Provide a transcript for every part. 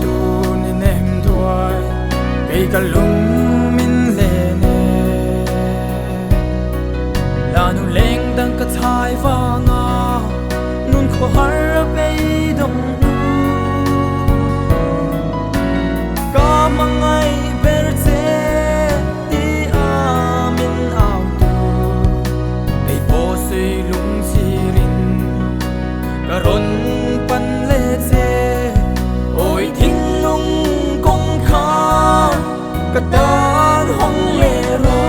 tu ni nem duai cây cả lung min lệ nè là nu leng đằng cả thái vang à nun khó har bay đông cả mang ngày về thế đi à min ao tu cây bó suy lung chi rin cả rôn pan lệ thế ôi thinh lung công khá cả tan hong lệ rô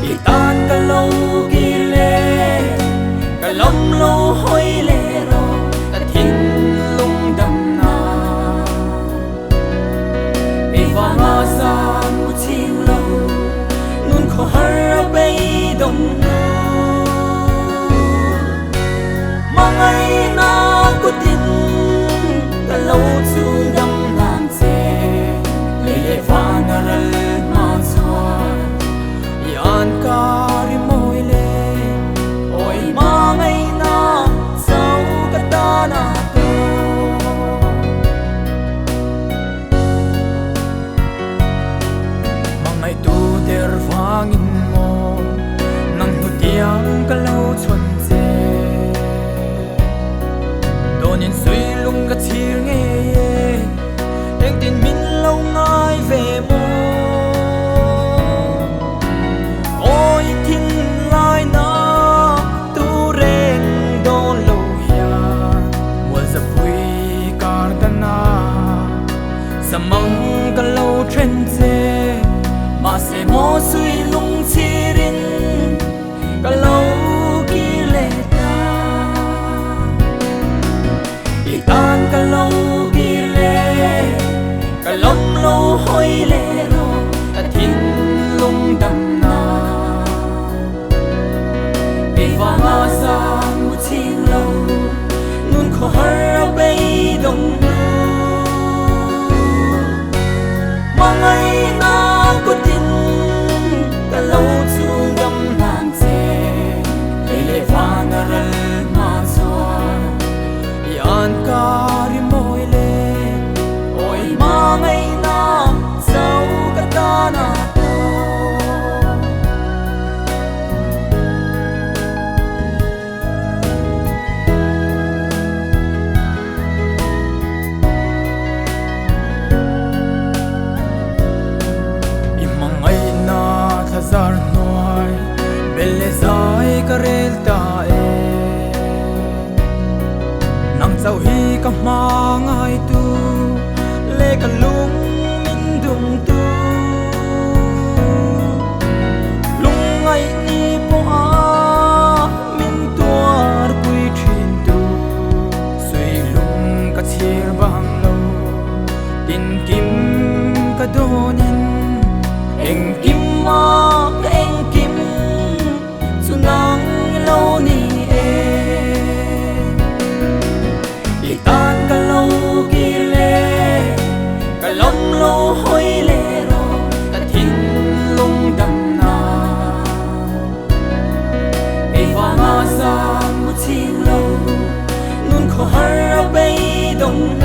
y tan cả lâu kỳ lệ cả lâm lâu hoi lệ rô cả thinh lung đầm na y va ngã sang một chiều lâu nun khó har bay đông mang ngày nào có tin cả lâu chu đâm làm chê lệ pha na rel ma xoa yan ca ri môi lệ ôi mang ngày nào sao cả ta na to mang ngày tu ter vangin mo nang hu tiang cả lâu chuan nên suy lung cả chiều nghe em tin min lâu ngay về mô ôi thiên lai na tu ren đô lâu ya mùa giấc vui cardana sa mong cả lâu trên dê mà sẽ mô suy lung chirin cả lâu tan cả lâu kỳ lệ cả lâm lâu hoi lệ rô cả thiên lung đầm na vì va ngã sang một chiều lâu nun khó har bay đông mà ngày nào có tin cả lâu chu đâm nàng chê lệ va ngã rel ma xoa yan ca ri môi lệ ôi mà ngày nào sao cả ta na to imang ngày na thazar noi belle zai ka rel ta sau hi ka mang ai tu lệ cả lung min dung tu lung ai ni po a min tua pui thin tu suy lung ka chir bang lo tin kim ka donin eng kim ma eng kim sunang lo ni tan cả lâu kỳ lệ cả lâm lâu hoi lệ rô cả thiên lung đầm na vì va ngã sang một chiều lâu nun khó har bay đông